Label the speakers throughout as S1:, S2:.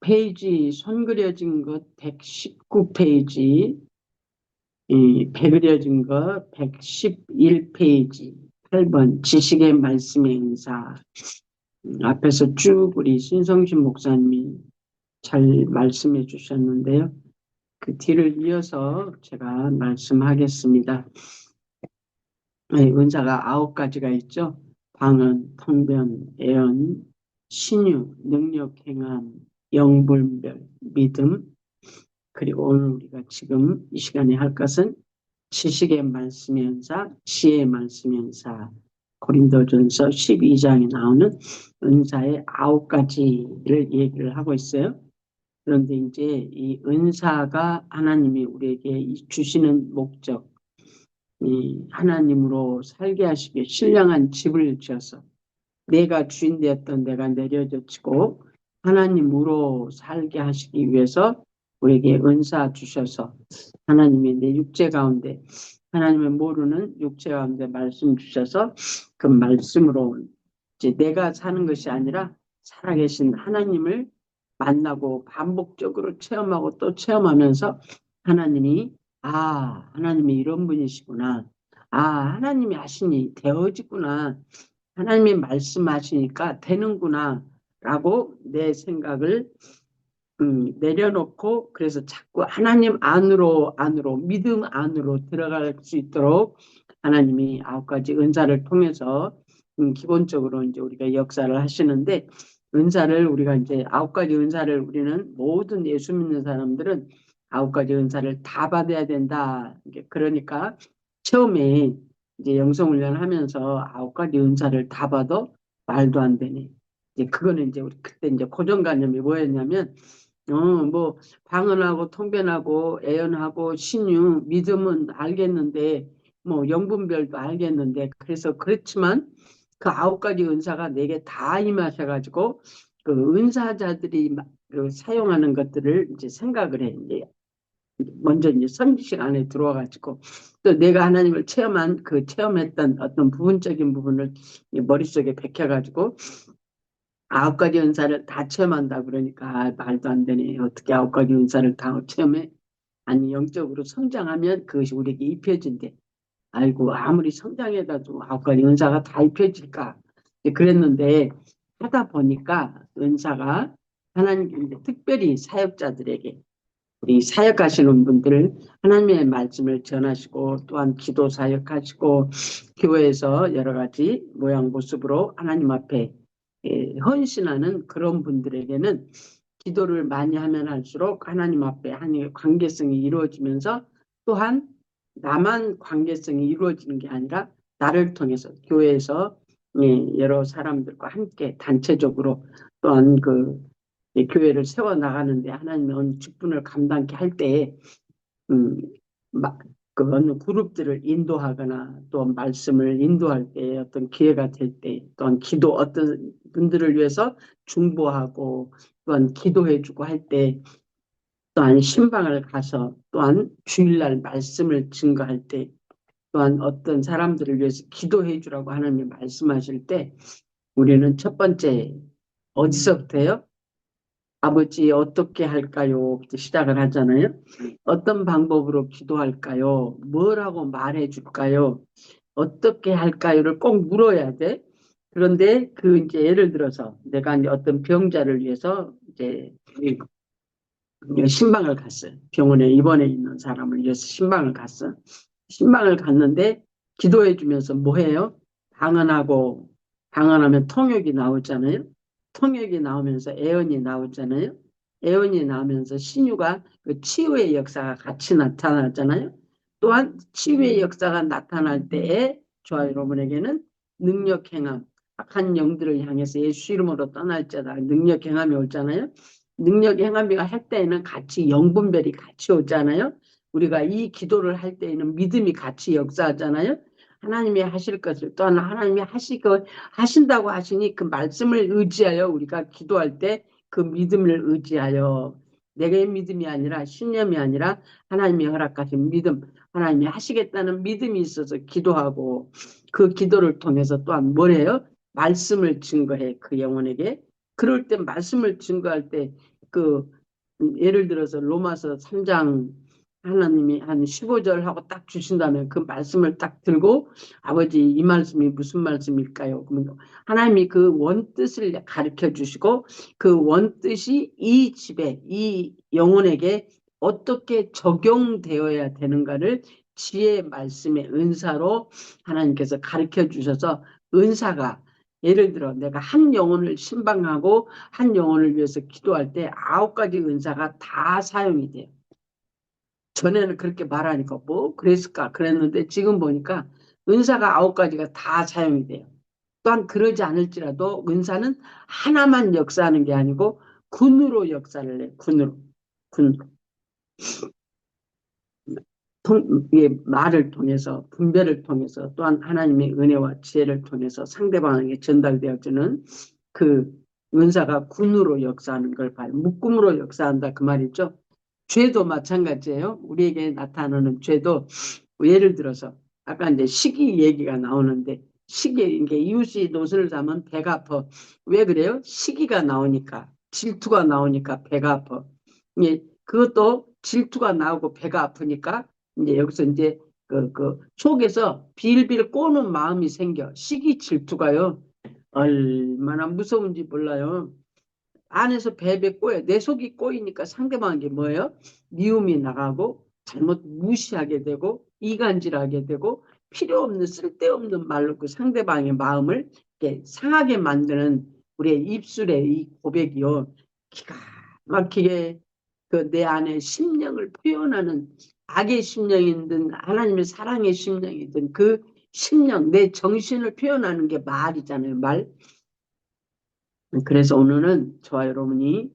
S1: 페이지 손 그려진 것 119페이지, 배그려진 것 111페이지, 8번 지식의 말씀의 은사. 앞에서 쭉 우리 신성신 목사님이 잘 말씀해 주셨는데요. 그 뒤를 이어서 제가 말씀하겠습니다. 은사가 9가지가 있죠. 방언, 통변, 예언, 신유, 능력, 행함, 영불별, 믿음. 그리고 오늘 우리가 지금 이 시간에 할 것은 지식의 말씀의 은사, 지혜의 말씀의 은사, 고린도전서 12장에 나오는 은사의 9가지를 얘기를 하고 있어요. 그런데 이제 이 은사가 하나님이 우리에게 주시는 목적, 이 하나님으로 살게 하시기에 신령한 집을 지어서 내가 주인 되었던 내가 내려져치고 하나님으로 살게 하시기 위해서 우리에게 은사 주셔서 하나님의 내 육체 가운데 하나님의 모르는 육체 가운데 말씀 주셔서 그 말씀으로 이제 내가 사는 것이 아니라 살아계신 하나님을 만나고 반복적으로 체험하고 또 체험하면서 하나님이 하나님이 이런 분이시구나. 하나님이 하시니 되어지구나. 하나님이 말씀하시니까 되는구나. 라고 내 생각을 내려놓고 그래서 자꾸 하나님 안으로 믿음 안으로 들어갈 수 있도록 하나님이 9가지 은사를 통해서 기본적으로 이제 우리가 역사를 하시는데 은사를 우리가 이제 9가지 은사를 우리는 모든 예수 믿는 사람들은 9가지 은사를 다 받아야 된다. 그러니까 처음에 이제 영성훈련 하면서 9가지 은사를 다 받아 말도 안 되네. 이제 그거는 이제 우리 그때 이제 고정관념이 뭐였냐면 뭐 방언하고 통변하고 애언하고 신유 믿음은 알겠는데 뭐 영분별도 알겠는데 그래서 그렇지만 그 9가지 은사가 내게 다 임하셔가지고 그 은사자들이 그 사용하는 것들을 이제 생각을 해. 이제 먼저 이제 선지식 안에 들어와가지고 또 내가 하나님을 체험한 그 체험했던 어떤 부분적인 부분을 머릿속에 bek혀가지고 9가지 은사를 다 체험한다 그러니까 말도 안 되네. 어떻게 9가지 은사를 다 체험해? 아니 영적으로 성장하면 그것이 우리에게 입혀진대. 아이고 아무리 성장해도 9가지 은사가 다 입혀질까? 그랬는데 하다 보니까 은사가 하나님 특별히 사역자들에게 우리 사역하시는 분들 하나님의 말씀을 전하시고 또한 기도 사역하시고 교회에서 여러 가지 모양 모습으로 하나님 앞에 헌신하는 그런 분들에게는 기도를 많이 하면 할수록 하나님 앞에 하나님의 관계성이 이루어지면서 또한 나만 관계성이 이루어지는 게 아니라 나를 통해서 교회에서 여러 사람들과 함께 단체적으로 또한 그 교회를 세워나가는데 하나님의 어느 직분을 감당케 할 때에 그 어느 그룹들을 인도하거나 또 말씀을 인도할 때 어떤 기회가 될 때 또한 기도 어떤 분들을 위해서 중보하고 또한 기도해주고 할 때 또한 신방을 가서 또한 주일날 말씀을 증거할 때 또한 어떤 사람들을 위해서 기도해 주라고 하나님이 말씀하실 때 우리는 첫 번째 어디서부터요? 아버지 어떻게 할까요? 부터 시작을 하잖아요. 어떤 방법으로 기도할까요? 뭐라고 말해 줄까요? 어떻게 할까요를 꼭 물어야 돼. 그런데 그 이제 예를 들어서 내가 이제 어떤 병자를 위해서 이제 신방을 갔어요. 병원에 입원해 있는 사람을 위해서 신방을 갔어. 신방을 갔는데 기도해 주면서 뭐 해요? 방언하면 통역이 나오잖아요. 통역이 나오면서 애언이 나오잖아요. 애언이 나오면서 신유가 그 치유의 역사가 같이 나타나잖아요. 또한 치유의 역사가 나타날 때에 저와 여러분에게는 능력 행함, 악한 영들을 향해서 예수 이름으로 떠날자다 능력 행함이 오잖아요. 능력 행함이가 할 때에는 같이 영분별이 같이 오잖아요. 우리가 이 기도를 할 때에는 믿음이 같이 역사하잖아요. 하나님이 하실 것을 또한 하나님이 하신다고 하시니 그 말씀을 의지하여 우리가 기도할 때 그 믿음을 의지하여 내게 믿음이 아니라 신념이 아니라 하나님이 허락하신 믿음 하나님이 하시겠다는 믿음이 있어서 기도하고 그 기도를 통해서 또한 뭘 해요? 말씀을 증거해 그 영혼에게. 그럴 때 말씀을 증거할 때 그 예를 들어서 로마서 3장 하나님이 한 15절 하고 딱 주신다면 그 말씀을 딱 들고 아버지 이 말씀이 무슨 말씀일까요? 그러면 하나님이 그 원뜻을 가르쳐 주시고 그 원뜻이 이 집에 이 영혼에게 어떻게 적용되어야 되는가를 지혜 말씀의 은사로 하나님께서 가르쳐 주셔서 은사가 예를 들어 내가 한 영혼을 신방하고 한 영혼을 위해서 기도할 때 9가지 은사가 다 사용이 돼요. 전에는 그렇게 말하니까 뭐 그랬을까 그랬는데 지금 보니까 은사가 9가지가 다 사용이 돼요. 또한 그러지 않을지라도 은사는 하나만 역사하는 게 아니고 군으로 역사를 해요. 군으로. 군으로. 말을 통해서 분별을 통해서 또한 하나님의 은혜와 지혜를 통해서 상대방에게 전달되어지는 그 은사가 군으로 역사하는 걸 봐요. 묶음으로 역사한다 그 말이죠. 죄도 마찬가지예요. 우리에게 나타나는 죄도 예를 들어서 아까 이제 시기 얘기가 나오는데 시기 이게 이웃이 노선을 잡으면 배가 아파. 왜 그래요? 시기가 나오니까 질투가 나오니까 배가 아파. 예, 그것도 질투가 나오고 배가 아프니까 이제 여기서 이제 그 속에서 빌빌 꼬는 마음이 생겨. 시기 질투가요. 얼마나 무서운지 몰라요. 안에서 베베 꼬여. 내 속이 꼬이니까 상대방에게 뭐예요? 미움이 나가고 잘못 무시하게 되고 이간질하게 되고 필요 없는 쓸데없는 말로 그 상대방의 마음을 이렇게 상하게 만드는 우리의 입술의 이 고백이요. 기가 막히게 그 내 안에 심령을 표현하는 악의 심령이든 하나님의 사랑의 심령이든 그 심령, 내 정신을 표현하는 게 말이잖아요, 말. 그래서 오늘은 저와 여러분이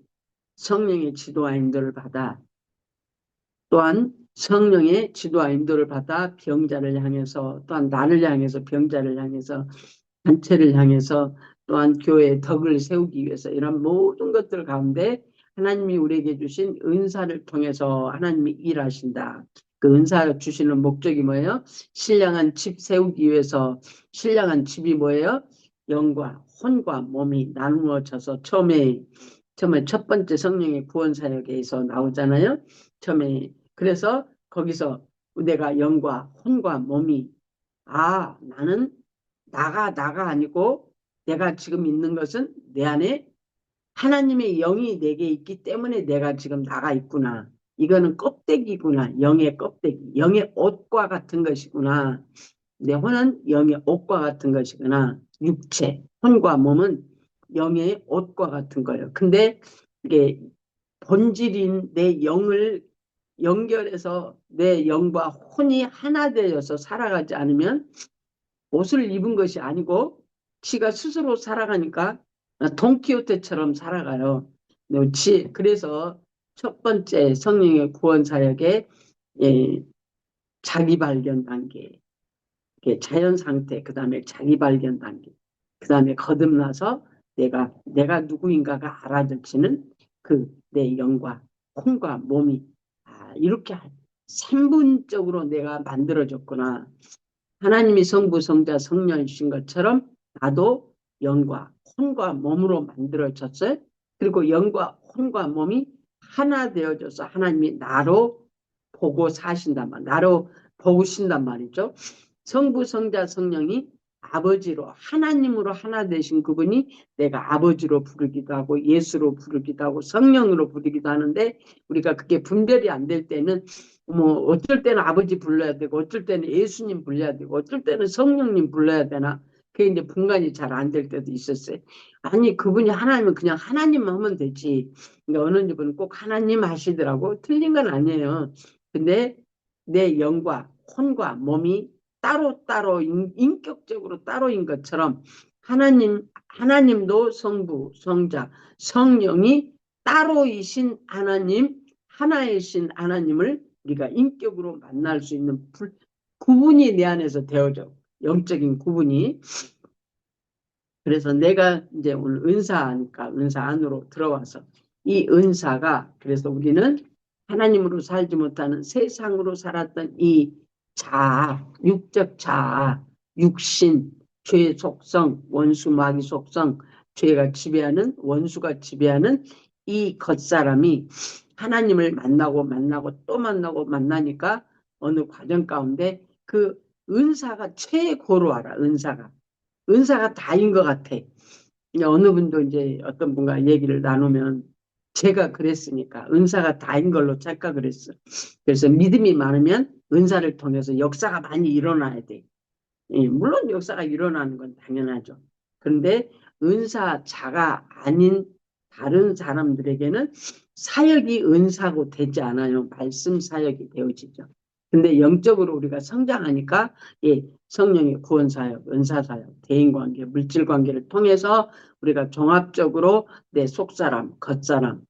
S1: 성령의 지도와 인도를 받아 또한 성령의 지도와 인도를 받아 병자를 향해서 또한 나를 향해서 병자를 향해서 단체를 향해서 또한 교회의 덕을 세우기 위해서 이런 모든 것들 가운데 하나님이 우리에게 주신 은사를 통해서 하나님이 일하신다. 그 은사 주시는 목적이 뭐예요? 신령한 집 세우기 위해서 신령한 집이 뭐예요? 영과 혼과 몸이 나누어져서 처음에 첫 번째 성령의 구원 사역에서 나오잖아요. 처음에 그래서 거기서 내가 영과 혼과 몸이 나는 나가 아니고 내가 지금 있는 것은 내 안에 하나님의 영이 내게 있기 때문에 내가 지금 나가 있구나. 이거는 껍데기구나. 영의 껍데기. 영의 옷과 같은 것이구나. 내 혼은 영의 옷과 같은 것이구나. 육체, 혼과 몸은 영의 옷과 같은 거예요. 근데 이게 본질인 내 영을 연결해서 내 영과 혼이 하나 되어서 살아가지 않으면 옷을 입은 것이 아니고 지가 스스로 살아가니까 돈키호테처럼 살아가요. 그래서 첫 번째 성령의 구원 사역에 예, 자기 발견 단계, 자연 상태, 그 다음에 자기 발견 단계, 그 다음에 거듭나서 내가 누구인가가 알아들치는 그 내 영과 혼과 몸이 이렇게 3분적으로 내가 만들어졌구나. 하나님이 성부, 성자, 성령이신 것처럼 나도 영과 혼과 몸으로 만들어졌어요. 그리고 영과 혼과 몸이 하나 되어져서 하나님이 나로 보고 사신단 말, 나로 보신단 말이죠. 성부, 성자, 성령이 아버지로 하나님으로 하나 되신 그분이 내가 아버지로 부르기도 하고 예수로 부르기도 하고 성령으로 부르기도 하는데 우리가 그게 분별이 안 될 때는 뭐 어쩔 때는 아버지 불러야 되고 어쩔 때는 예수님 불러야 되고 어쩔 때는 성령님 불러야 되나 그게 이제 분간이 잘 안 될 때도 있었어요. 아니 그분이 하나님은 그냥 하나님만 하면 되지. 그러니까 어느 집은 꼭 하나님 하시더라고. 틀린 건 아니에요. 근데 내 영과 혼과 몸이 따로따로 인격적으로 따로인 것처럼 하나님도 성부, 성자, 성령이 따로이신 하나님, 하나이신 하나님을 우리가 인격으로 만날 수 있는 구분이 내 안에서 되어져. 영적인 구분이. 그래서 내가 이제 오늘 은사하니까 은사 안으로 들어와서 이 은사가 그래서 우리는 하나님으로 살지 못하는 세상으로 살았던 이 자아, 육적 자아, 육신, 죄의 속성, 원수 마귀 속성, 죄가 지배하는 원수가 지배하는 이 겉사람이 하나님을 만나고 또 만나니까 어느 과정 가운데 그 은사가 최고로 알아. 은사가 다인 것 같아. 이제 어느 분도 이제 어떤 분과 얘기를 나누면 제가 그랬으니까 은사가 다인 걸로 착각을 했어. 그래서 믿음이 많으면 은사를 통해서 역사가 많이 일어나야 돼. 예, 물론 역사가 일어나는 건 당연하죠. 그런데 은사자가 아닌 다른 사람들에게는 사역이 은사고 되지 않아요. 말씀 사역이 되어지죠. 근데 영적으로 우리가 성장하니까 예, 성령의 구원 사역, 은사 사역, 대인 관계, 물질 관계를 통해서 우리가 종합적으로 내 속사람, 겉사람,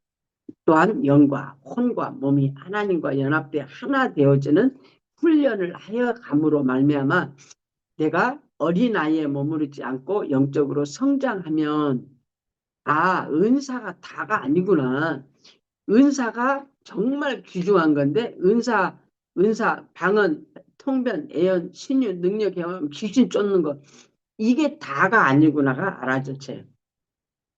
S1: 또한 영과 혼과 몸이 하나님과 연합되어 하나 되어지는 훈련을 하여 감으로 말미암아 내가 어린아이에 머무르지 않고 영적으로 성장하면 은사가 다가 아니구나. 은사가 정말 귀중한 건데 은사, 방언, 통변, 애언, 신유, 능력, 경험, 귀신 쫓는 것 이게 다가 아니구나가 알아졌어요.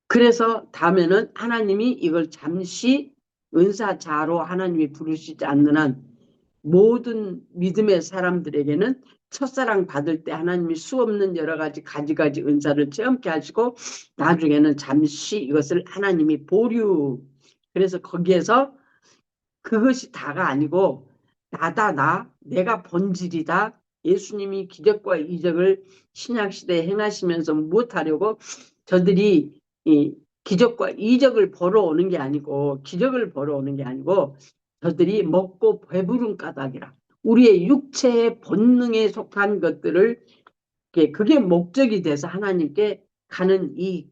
S1: 그래서 다음에는 하나님이 이걸 잠시 은사자로 하나님이 부르시지 않는 한 모든 믿음의 사람들에게는 첫사랑 받을 때 하나님이 수없는 여러 가지 은사를 체험케 하시고 나중에는 잠시 이것을 하나님이 보류. 그래서 거기에서 그것이 다가 아니고 내가 본질이다. 예수님이 기적과 이적을 신약시대에 행하시면서 무엇하려고 저들이 이 기적과 이적을 보러 오는 게 아니고 기적을 보러 오는 게 아니고 저들이 먹고 배부른 까닭이라 우리의 육체의 본능에 속한 것들을 그게 목적이 돼서 하나님께 가는 이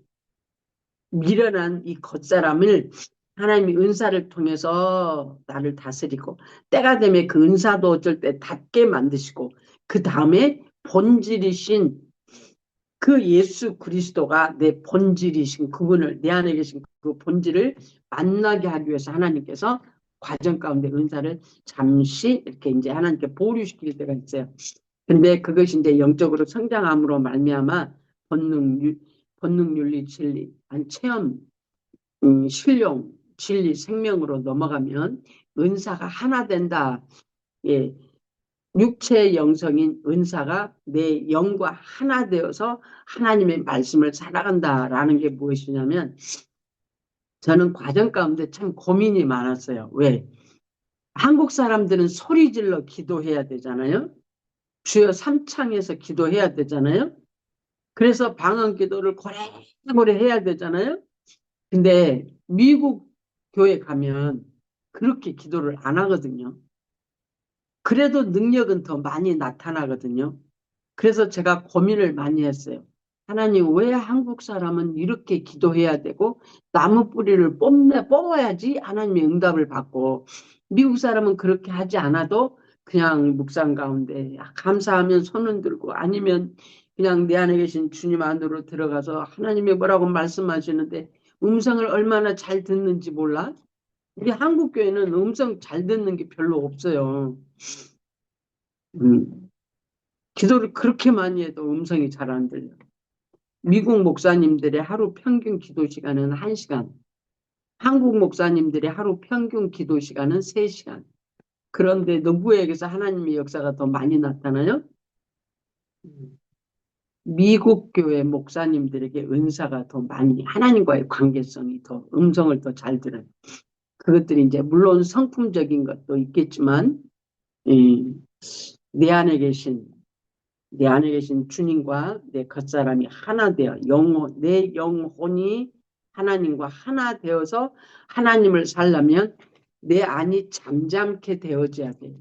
S1: 미련한 이 겉사람을 하나님이 은사를 통해서 나를 다스리고 때가 되면 그 은사도 어쩔 때 닿게 만드시고 그 다음에 본질이신 그 예수 그리스도가 내 본질이신 그분을 내 안에 계신 그 본질을 만나게 하기 위해서 하나님께서 과정 가운데 은사를 잠시 이렇게 이제 하나님께 보류시킬 때가 있어요. 근데 그것이 이제 영적으로 성장함으로 말미암아 본능, 윤리, 진리, 체험, 신령, 진리, 생명으로 넘어가면 은사가 하나 된다. 예, 육체의 영성인 은사가 내 영과 하나 되어서 하나님의 말씀을 살아간다라는 게 무엇이냐면 저는 과정 가운데 참 고민이 많았어요. 왜? 한국 사람들은 소리 질러 기도해야 되잖아요. 주여 삼창에서 기도해야 되잖아요. 그래서 방언 기도를 고래고래 해야 되잖아요. 근데 미국 교회 가면 그렇게 기도를 안 하거든요. 그래도 능력은 더 많이 나타나거든요. 그래서 제가 고민을 많이 했어요. 하나님, 왜 한국 사람은 이렇게 기도해야 되고 나무 뿌리를 뽑아야지 하나님의 응답을 받고 미국 사람은 그렇게 하지 않아도 그냥 묵상 가운데 감사하면 손은 들고 아니면 그냥 내 안에 계신 주님 안으로 들어가서 하나님이 뭐라고 말씀하시는데 음성을 얼마나 잘 듣는지 몰라? 우리 한국 교회는 음성 잘 듣는 게 별로 없어요. 음, 기도를 그렇게 많이 해도 음성이 잘 안 들려. 미국 목사님들의 하루 평균 기도 시간은 1시간. 한국 목사님들의 하루 평균 기도 시간은 3시간. 그런데 누구에게서 하나님의 역사가 더 많이 나타나요? 미국 교회 목사님들에게 은사가 더 많이, 하나님과의 관계성이 더, 음성을 더 잘 들어요. 그것들이 이제 물론 성품적인 것도 있겠지만, 내 안에 계신 주님과 내 겉사람이 하나 되어 내 영혼이 하나님과 하나 되어서 하나님을 살려면 내 안이 잠잠케 되어져야 돼.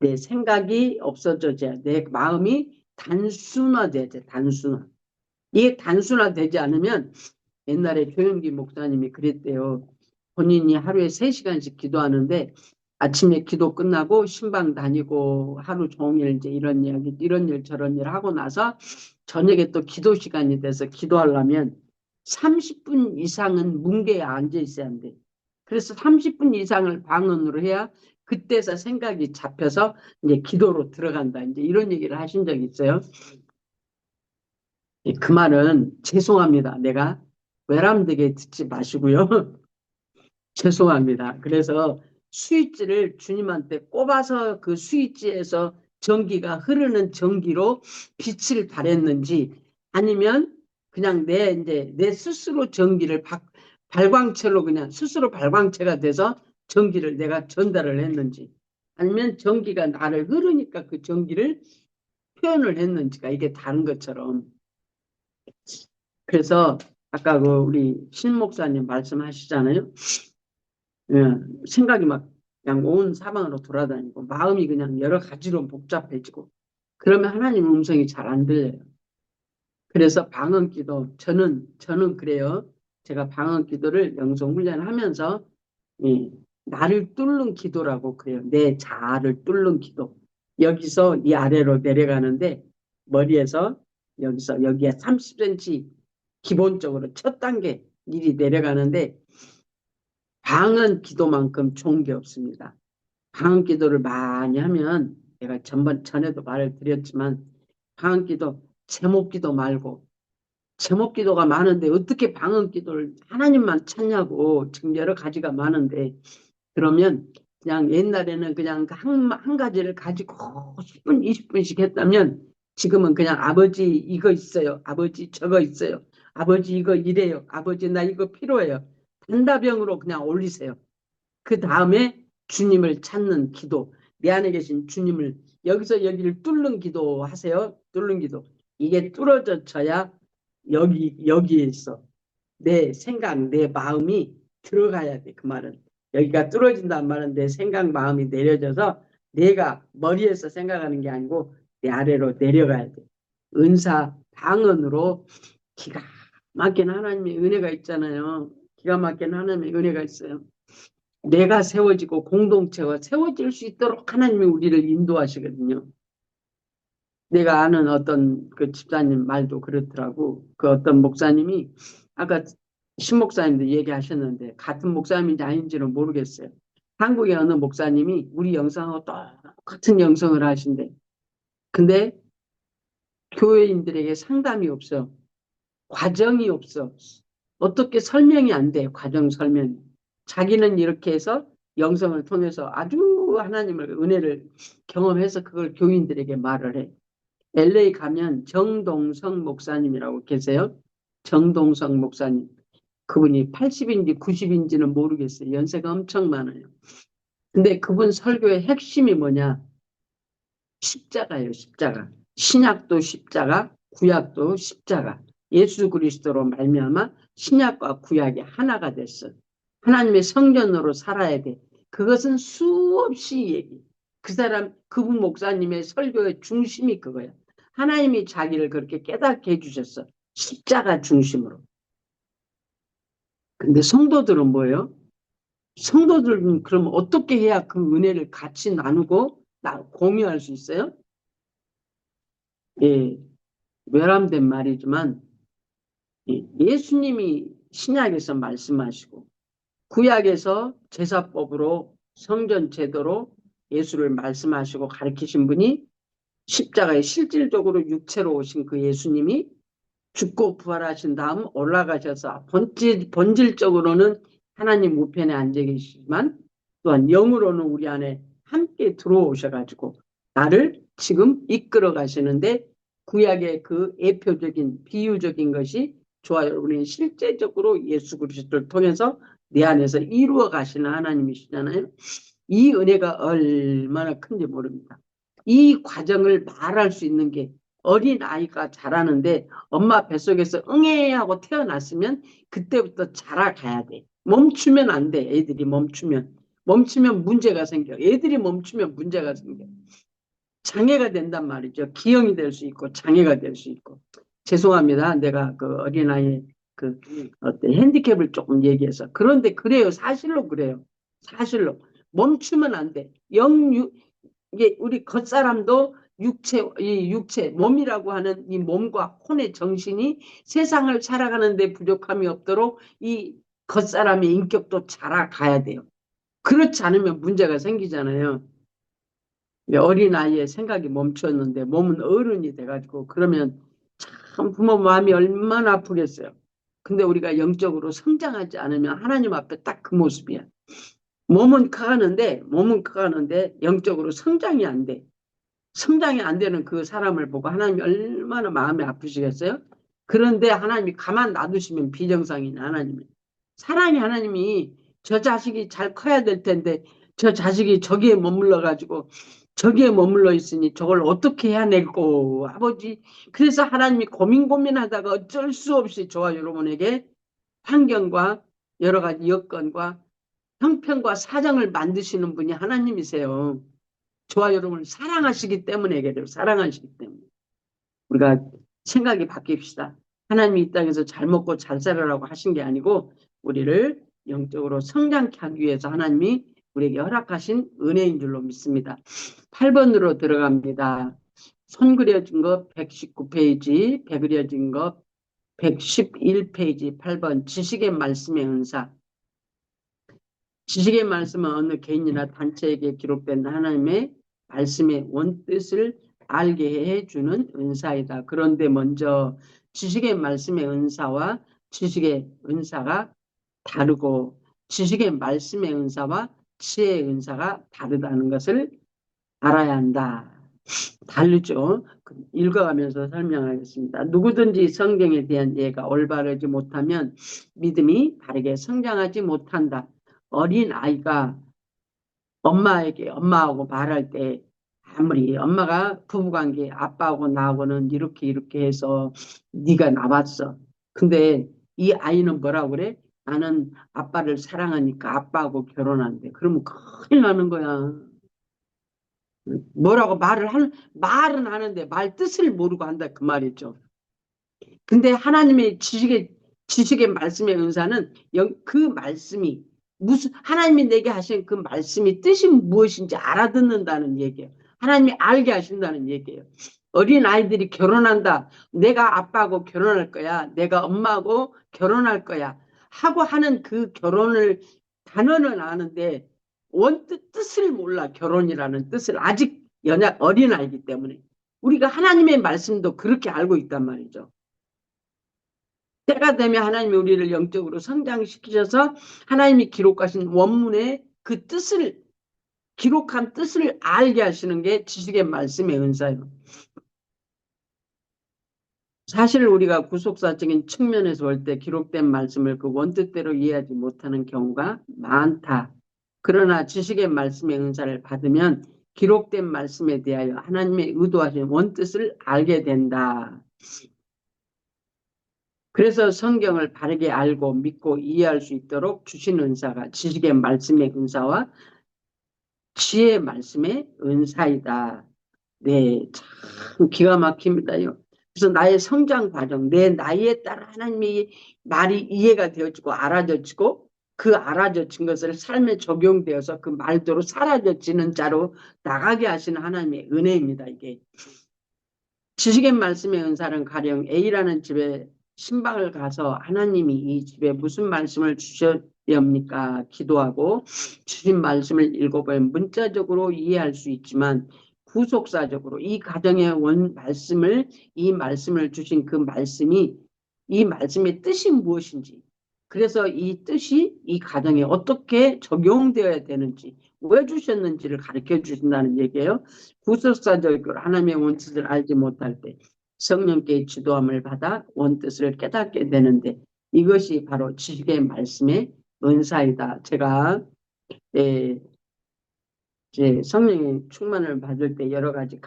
S1: 내 생각이 없어져야 돼. 내 마음이 단순화돼야 돼. 이게 단순화되지 않으면 옛날에 조영기 목사님이 그랬대요. 본인이 하루에 3시간씩 기도하는데 아침에 기도 끝나고 신방 다니고 하루 종일 이제 이런 일 저런 일 하고 나서 저녁에 또 기도 시간이 돼서 기도하려면 30분 이상은 뭉개에 앉아 있어야 한대. 그래서 30분 이상을 방언으로 해야 그때서 생각이 잡혀서 이제 기도로 들어간다. 이제 이런 얘기를 하신 적이 있어요. 그 말은 죄송합니다. 내가 외람되게 듣지 마시고요. 죄송합니다. 그래서 스위치를 주님한테 꼽아서 그 스위치에서 전기가 흐르는 전기로 빛을 발했는지 아니면 그냥 내 스스로 전기를 발광체로 그냥 스스로 발광체가 돼서 전기를 내가 전달을 했는지 아니면 전기가 나를 흐르니까 그 전기를 표현을 했는지가 이게 다른 것처럼 그래서 아까 그 우리 신 목사님 말씀하시잖아요. 생각이 막 그냥 온 사방으로 돌아다니고 마음이 그냥 여러 가지로 복잡해지고 그러면 하나님 음성이 잘 안 들려요. 그래서 방언기도 저는 그래요. 제가 방언기도를 영성 훈련하면서 예, 나를 뚫는 기도라고 그래요. 내 자아를 뚫는 기도. 여기서 이 아래로 내려가는데 머리에서 여기에 30cm 기본적으로 첫 단계 일이 내려가는데 방언 기도만큼 좋은 게 없습니다. 방언 기도를 많이 하면 제가 전에도 말을 드렸지만 방언 기도 제목 기도 말고 제목 기도가 많은데 어떻게 방언 기도를 하나님만 찾냐고 지금 여러 가지가 많은데 그러면 그냥 옛날에는 그냥 한 가지를 가지고 10분, 20분씩 했다면 지금은 그냥 아버지 이거 있어요. 아버지 저거 있어요. 아버지 이거 이래요. 아버지 나 이거 필요해요. 단다병으로 그냥 올리세요. 그 다음에 주님을 찾는 기도. 내 안에 계신 주님을 여기서 여기를 뚫는 기도 하세요. 뚫는 기도. 이게 뚫어져야 여기에 있어. 내 생각, 내 마음이 들어가야 돼. 그 말은. 여기가 뚫어진다는 말은 내 생각, 마음이 내려져서 내가 머리에서 생각하는 게 아니고 내 아래로 내려가야 돼. 은사, 방언으로 기가 막힌 하나님의 은혜가 있잖아요. 기가 막힌 하나님의 은혜가 있어요. 내가 세워지고 공동체가 세워질 수 있도록 하나님이 우리를 인도하시거든요. 내가 아는 어떤 그 집사님 말도 그렇더라고. 그 어떤 목사님이 아까 신목사님도 얘기하셨는데 같은 목사님인지 아닌지는 모르겠어요. 한국의 어느 목사님이 우리 영상하고 똑같은 영성을 하신대. 근데 교회인들에게 상담이 없어. 과정이 없어. 어떻게 설명이 안 돼. 과정 설명이. 자기는 이렇게 해서 영성을 통해서 아주 하나님을 은혜를 경험해서 그걸 교인들에게 말을 해. LA 가면 정동성 목사님이라고 계세요. 정동성 목사님. 그분이 80인지 90인지는 모르겠어요. 연세가 엄청 많아요. 근데 그분 설교의 핵심이 뭐냐? 십자가예요, 십자가. 신약도 십자가, 구약도 십자가. 예수 그리스도로 말미암아 신약과 구약이 하나가 됐어. 하나님의 성전으로 살아야 돼. 그것은 수없이 얘기. 그분 목사님의 설교의 중심이 그거야. 하나님이 자기를 그렇게 깨닫게 해주셨어. 십자가 중심으로. 근데 성도들은 뭐예요? 성도들은 그럼 어떻게 해야 그 은혜를 같이 나누고 공유할 수 있어요? 예, 외람된 말이지만 예수님이 신약에서 말씀하시고 구약에서 제사법으로 성전 제도로 예수를 말씀하시고 가르치신 분이 십자가에 실질적으로 육체로 오신 그 예수님이 죽고 부활하신 다음 올라가셔서 본질적으로는 하나님 우편에 앉아 계시지만 또한 영으로는 우리 안에 함께 들어오셔가지고 나를 지금 이끌어 가시는데 구약의 그 예표적인 비유적인 것이 좋아요. 우리는 실제적으로 예수 그리스도를 통해서 내 안에서 이루어 가시는 하나님이시잖아요. 이 은혜가 얼마나 큰지 모릅니다. 이 과정을 말할 수 있는 게 어린 아이가 자라는데 엄마 뱃속에서 응애 하고 태어났으면 그때부터 자라가야 돼. 멈추면 안 돼. 애들이 멈추면 문제가 생겨. 애들이 멈추면 문제가 생겨. 장애가 된단 말이죠. 기형이 될 수 있고 장애가 될 수 있고. 죄송합니다. 내가 그 어린아이 그 어떤 핸디캡을 조금 얘기해서. 그런데 그래요. 사실로 그래요. 사실로. 멈추면 안 돼. 이게 우리 겉사람도 이 육체, 몸이라고 하는 이 몸과 혼의 정신이 세상을 살아가는데 부족함이 없도록 이 겉사람의 인격도 자라가야 돼요. 그렇지 않으면 문제가 생기잖아요. 어린아이의 생각이 멈췄는데 몸은 어른이 돼가지고 그러면 참 부모 마음이 얼마나 아프겠어요. 근데 우리가 영적으로 성장하지 않으면 하나님 앞에 딱 그 모습이야. 몸은 커가는데 영적으로 성장이 안 돼. 성장이 안 되는 그 사람을 보고 하나님이 얼마나 마음이 아프시겠어요? 그런데 하나님이 가만 놔두시면 비정상인 하나님이. 사랑이 하나님이 저 자식이 잘 커야 될 텐데 저 자식이 저기에 머물러가지고 저기에 머물러 있으니 저걸 어떻게 해야 낼꼬 아버지. 그래서 하나님이 고민하다가 어쩔 수 없이 저와 여러분에게 환경과 여러 가지 여건과 형편과 사정을 만드시는 분이 하나님이세요. 저와 여러분을 사랑하시기 때문에 그래요. 사랑하시기 때문에. 우리가 생각이 바뀝시다. 하나님이 이 땅에서 잘 먹고 잘 살아라고 하신 게 아니고 우리를 영적으로 성장케 하기 위해서 하나님이 우리에게 허락하신 은혜인 줄로 믿습니다. 8번으로 들어갑니다. 손 그려진 거 119페이지, 배 그려진 거 111페이지 8번 지식의 말씀의 은사. 지식의 말씀은 어느 개인이나 단체에게 기록된 하나님의 말씀의 원뜻을 알게 해주는 은사이다. 그런데 먼저 지식의 말씀의 은사와 지식의 은사가 다르고 지식의 말씀의 은사와 지혜의 은사가 다르다는 것을 알아야 한다. 다르죠. 읽어가면서 설명하겠습니다. 누구든지 성경에 대한 이해가 올바르지 못하면 믿음이 바르게 성장하지 못한다. 어린 아이가 엄마하고 말할 때 아무리 엄마가 부부관계 아빠하고 나하고는 이렇게 해서 네가 나왔어. 근데 이 아이는 뭐라고 그래? 나는 아빠를 사랑하니까 아빠하고 결혼한대. 그러면 큰일 나는 거야. 뭐라고 말은 하는데 말 뜻을 모르고 한다 그 말이죠. 근데 하나님의 지식의 말씀의 은사는 그 말씀이 무슨 하나님이 내게 하신 그 말씀이 뜻이 무엇인지 알아듣는다는 얘기예요. 하나님이 알게 하신다는 얘기예요. 어린 아이들이 결혼한다. 내가 아빠하고 결혼할 거야. 내가 엄마하고 결혼할 거야. 하고 하는 그 결혼을 단어는 아는데 뜻을 몰라. 결혼이라는 뜻을 아직 어린 아이기 때문에 우리가 하나님의 말씀도 그렇게 알고 있단 말이죠. 때가 되면 하나님이 우리를 영적으로 성장시키셔서 하나님이 기록하신 원문의 그 뜻을 기록한 뜻을 알게 하시는 게 지식의 말씀의 은사예요. 사실 우리가 구속사적인 측면에서 볼 때 기록된 말씀을 그 원뜻대로 이해하지 못하는 경우가 많다. 그러나 지식의 말씀의 은사를 받으면 기록된 말씀에 대하여 하나님의 의도하신 원뜻을 알게 된다. 그래서 성경을 바르게 알고 믿고 이해할 수 있도록 주신 은사가 지식의 말씀의 은사와 지혜의 말씀의 은사이다. 네, 참 기가 막힙니다요. 그래서 나의 성장 과정, 내 나이에 따라 하나님의 말이 이해가 되어지고 알아져지고 그 알아져진 것을 삶에 적용되어서 그 말대로 사라져지는 자로 나가게 하시는 하나님의 은혜입니다. 이게 지식의 말씀의 은사는 가령 A라는 집에 신방을 가서 하나님이 이 집에 무슨 말씀을 주셨렵니까? 기도하고 주신 말씀을 읽어보면 문자적으로 이해할 수 있지만 구속사적으로 이 가정의 이 말씀을 주신 그 말씀이 이 말씀의 뜻이 무엇인지 그래서 이 뜻이 이 가정에 어떻게 적용되어야 되는지 왜 주셨는지를 가르쳐 주신다는 얘기예요. 구속사적으로 하나님의 원뜻을 알지 못할 때 성령께 지도함을 받아 원뜻을 깨닫게 되는데 이것이 바로 지식의 말씀의 은사이다. 제가 이제 성령의 충만을 받을 때 여러 가지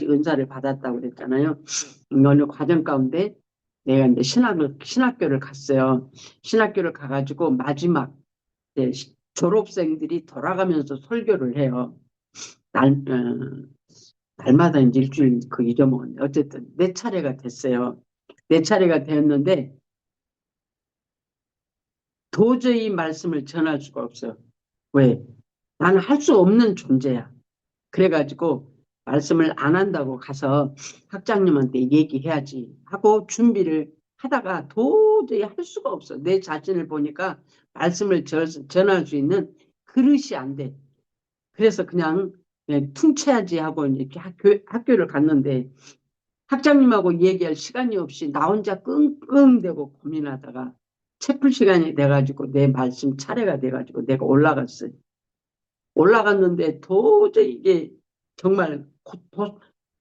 S1: 은사를 받았다고 그랬잖아요. 어느 과정 가운데 내가 이제 신학교를 갔어요. 신학교를 가가지고 마지막 졸업생들이 돌아가면서 설교를 해요. 날마다 이제 일주일 그 잊어먹었는데 어쨌든 내 차례가 됐어요. 내 차례가 되었는데 도저히 말씀을 전할 수가 없어요. 왜? 나는 할 수 없는 존재야. 그래가지고 말씀을 안 한다고 가서 학장님한테 얘기해야지 하고 준비를 하다가 도저히 할 수가 없어. 내 자신을 보니까 말씀을 전할 수 있는 그릇이 안 돼. 그래서 그냥 퉁쳐야지 하고 이렇게 학교를 갔는데 학장님하고 얘기할 시간이 없이 나 혼자 끙끙대고 고민하다가 채플 시간이 돼가지고 내 말씀 차례가 돼가지고 내가 올라갔어요. 올라갔는데 도저히 이게 정말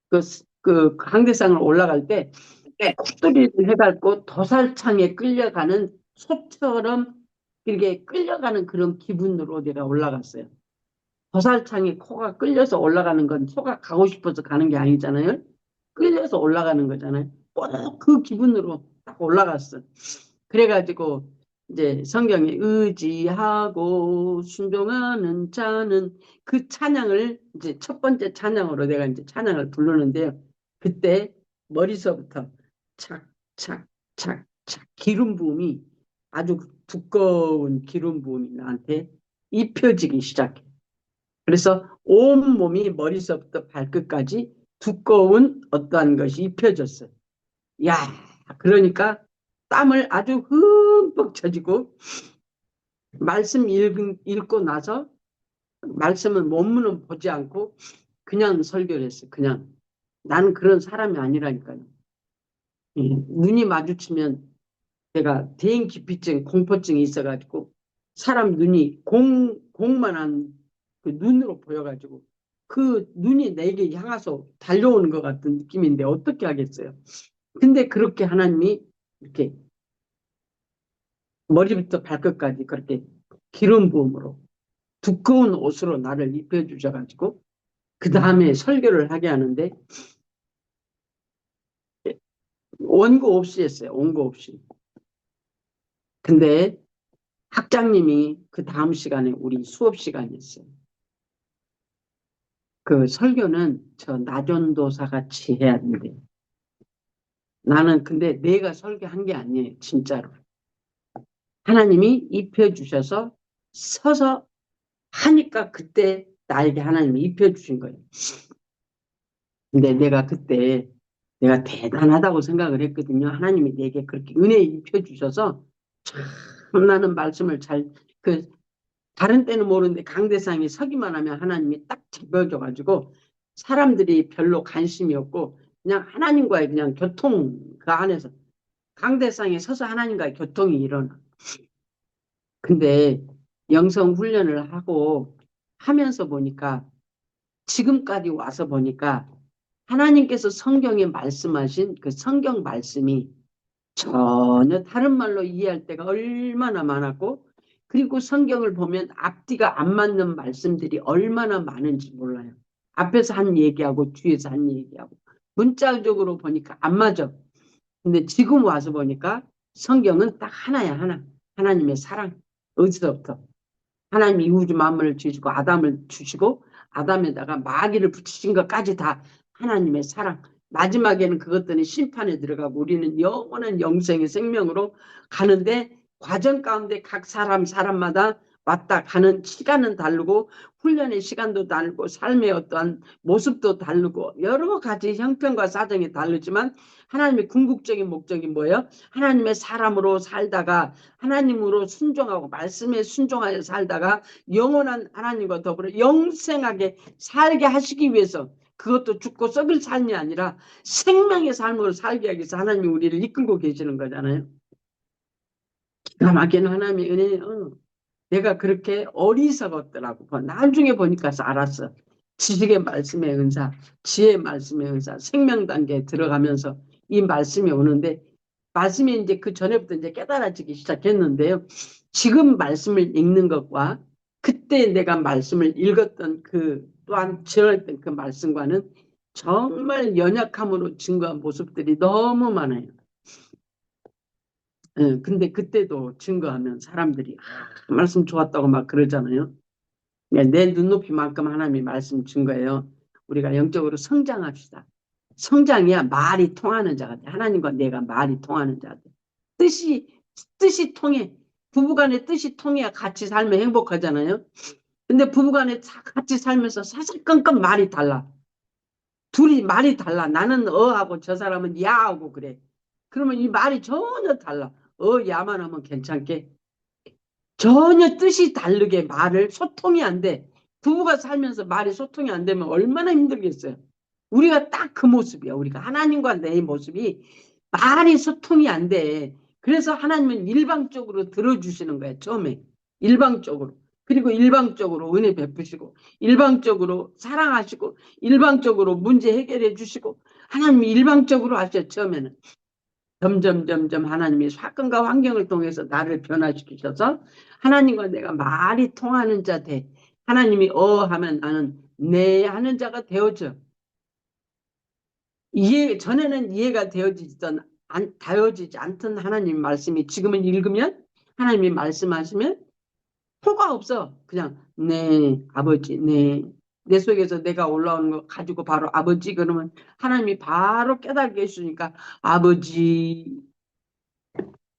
S1: 그, 그 강대상을 올라갈 때 콧소리를 해갖고 도살창에 끌려가는 소처럼 이렇게 끌려가는 그런 기분으로 내가 올라갔어요. 도살창에 코가 끌려서 올라가는 건 소가 가고 싶어서 가는 게 아니잖아요. 끌려서 올라가는 거잖아요. 꼭 그 기분으로 딱 올라갔어. 그래가지고 이제 성경에 의지하고 순종하는 자는 그 찬양을 이제 첫 번째 찬양으로 내가 이제 찬양을 부르는데요. 그때 머리서부터 착, 착, 착, 착 기름 부음이 아주 두꺼운 기름 부음이 나한테 입혀지기 시작해. 그래서 온 몸이 머리서부터 발끝까지 두꺼운 어떠한 것이 입혀졌어요. 야, 그러니까 땀을 아주 흠뻑 쳐지고 말씀 읽고 나서 말씀은 원문은 보지 않고 그냥 설교를 했어요. 그냥 나는 그런 사람이 아니라니까요. 눈이 마주치면 제가 대인기피증, 공포증이 있어가지고 사람 눈이 공만한 그 눈으로 보여가지고 그 눈이 내게 향해서 달려오는 것 같은 느낌인데 어떻게 하겠어요? 근데 그렇게 하나님이 이렇게 머리부터 발끝까지 그렇게 기름 부음으로 두꺼운 옷으로 나를 입혀주셔가지고 그 다음에 설교를 하게 하는데 원고 없이 했어요. 원고 없이. 근데 학장님이 그 다음 시간에 우리 수업 시간이었어요. 그 설교는 저 나전도사 같이 해야 된대. 나는 근데 내가 설교한 게 아니에요. 진짜로. 하나님이 입혀주셔서 서서 하니까 그때 나에게 하나님이 입혀주신 거예요. 근데 내가 그때 내가 대단하다고 생각을 했거든요. 하나님이 내게 그렇게 은혜 입혀주셔서 참 나는 말씀을 그 다른 때는 모르는데 강대상에 서기만 하면 하나님이 딱 잡아줘가지고 사람들이 별로 관심이 없고 그냥 하나님과의 그냥 교통 그 안에서 강대상에 서서 하나님과의 교통이 일어나. 근데 영성 훈련을 하고 하면서 보니까 지금까지 와서 보니까 하나님께서 성경에 말씀하신 그 성경 말씀이 전혀 다른 말로 이해할 때가 얼마나 많았고 그리고 성경을 보면 앞뒤가 안 맞는 말씀들이 얼마나 많은지 몰라요. 앞에서 한 얘기하고 뒤에서 한 얘기하고 문자적으로 보니까 안 맞아. 근데 지금 와서 보니까 성경은 딱 하나야 하나. 하나님의 사랑. 어디서부터 하나님이 우주 만물을 주시고 아담을 주시고 아담에다가 마귀를 붙이신 것까지 다 하나님의 사랑. 마지막에는 그것들은 심판에 들어가고 우리는 영원한 영생의 생명으로 가는데 과정 가운데 각 사람마다 왔다 가는 시간은 다르고 훈련의 시간도 다르고 삶의 어떠한 모습도 다르고 여러 가지 형편과 사정이 다르지만 하나님의 궁극적인 목적이 뭐예요? 하나님의 사람으로 살다가 하나님으로 순종하고 말씀에 순종하여 살다가 영원한 하나님과 더불어 영생하게 살게 하시기 위해서 그것도 죽고 썩을 삶이 아니라 생명의 삶으로 살게 하기 위해서 하나님이 우리를 이끌고 계시는 거잖아요. 기가 막힌 하나님의 은혜. 내가 그렇게 어리석었더라고. 나중에 보니까 알았어. 지식의 말씀의 은사, 지혜의 말씀의 은사, 생명 단계에 들어가면서 이 말씀이 오는데 말씀이 이제 그 전에부터 이제 깨달아지기 시작했는데요. 지금 말씀을 읽는 것과 그때 내가 말씀을 읽었던 그 또한 지어냈던 그 말씀과는 정말 연약함으로 증거한 모습들이 너무 많아요. 근데 그때도 증거하면 사람들이 말씀 좋았다고 막 그러잖아요. 내 눈높이만큼 하나님이 말씀 준 거예요. 우리가 영적으로 성장합시다. 성장이야 말이 통하는 자가 돼. 하나님과 내가 말이 통하는 자가 돼. 뜻이 통해. 부부간의 뜻이 통해야 같이 살면 행복하잖아요. 근데 부부간에 같이 살면서 사사건건 말이 달라. 둘이 말이 달라. 나는 어하고 저 사람은 야하고 그래. 그러면 이 말이 전혀 달라. 야만 하면 괜찮게. 전혀 뜻이 다르게 말을 소통이 안 돼. 부부가 살면서 말이 소통이 안 되면 얼마나 힘들겠어요. 우리가 딱 그 모습이야. 우리가 하나님과 내 모습이 말이 소통이 안 돼. 그래서 하나님은 일방적으로 들어주시는 거예요. 처음에. 일방적으로. 그리고 일방적으로 은혜 베푸시고 일방적으로 사랑하시고 일방적으로 문제 해결해 주시고 하나님이 일방적으로 하셔요. 처음에는. 점점 하나님이 사건과 환경을 통해서 나를 변화시키셔서 하나님과 내가 말이 통하는 자 돼. 하나님이 하면 나는 네 하는 자가 되어져. 전에는 이해가 되어지지 않던 하나님 말씀이 지금은 읽으면 하나님이 말씀하시면 표가 없어. 그냥 네 아버지 네. 내 속에서 내가 올라오는 거 가지고 바로 아버지 그러면 하나님이 바로 깨닫게 해주니까 아버지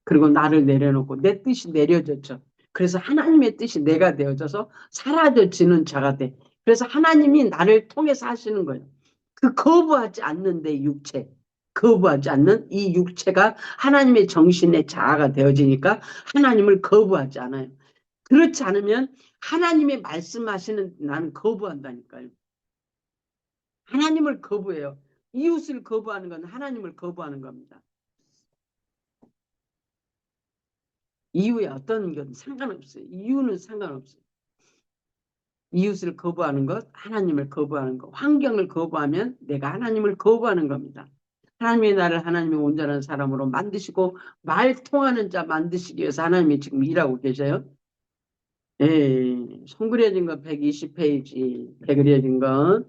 S1: 그리고 나를 내려놓고 내 뜻이 내려졌죠. 그래서 하나님의 뜻이 내가 되어져서 사라져지는 자가 돼. 그래서 하나님이 나를 통해서 하시는 거예요. 그 거부하지 않는 내 육체, 거부하지 않는 이 육체가 하나님의 정신의 자아가 되어지니까 하나님을 거부하지 않아요. 그렇지 않으면 하나님의 말씀하시는 나는 거부한다니까요. 하나님을 거부해요. 이웃을 거부하는 건 하나님을 거부하는 겁니다. 이유에 어떤 건 상관없어요. 이유는 상관없어요. 이웃을 거부하는 것, 하나님을 거부하는 것, 환경을 거부하면 내가 하나님을 거부하는 겁니다. 하나님의 나를 하나님의 온전한 사람으로 만드시고 말 통하는 자 만드시기 위해서 하나님이 지금 일하고 계셔요. 예, 손 그려진 거 120페이지, 배 그려진 거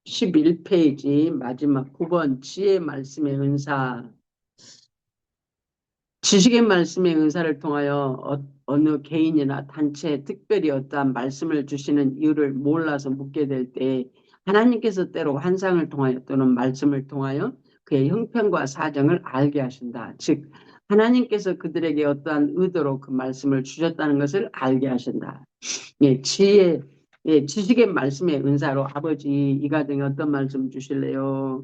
S1: 111페이지 마지막 9번 지혜 말씀의 은사. 지식의 말씀의 은사를 통하여 어느 개인이나 단체에 특별히 어떠한 말씀을 주시는 이유를 몰라서 묻게 될 때 하나님께서 때로 환상을 통하여 또는 말씀을 통하여 그의 형편과 사정을 알게 하신다. 즉 하나님께서 그들에게 어떠한 의도로 그 말씀을 주셨다는 것을 알게 하신다. 예, 지식의 말씀의 은사로 아버지 이 가정에 어떤 말씀 주실래요?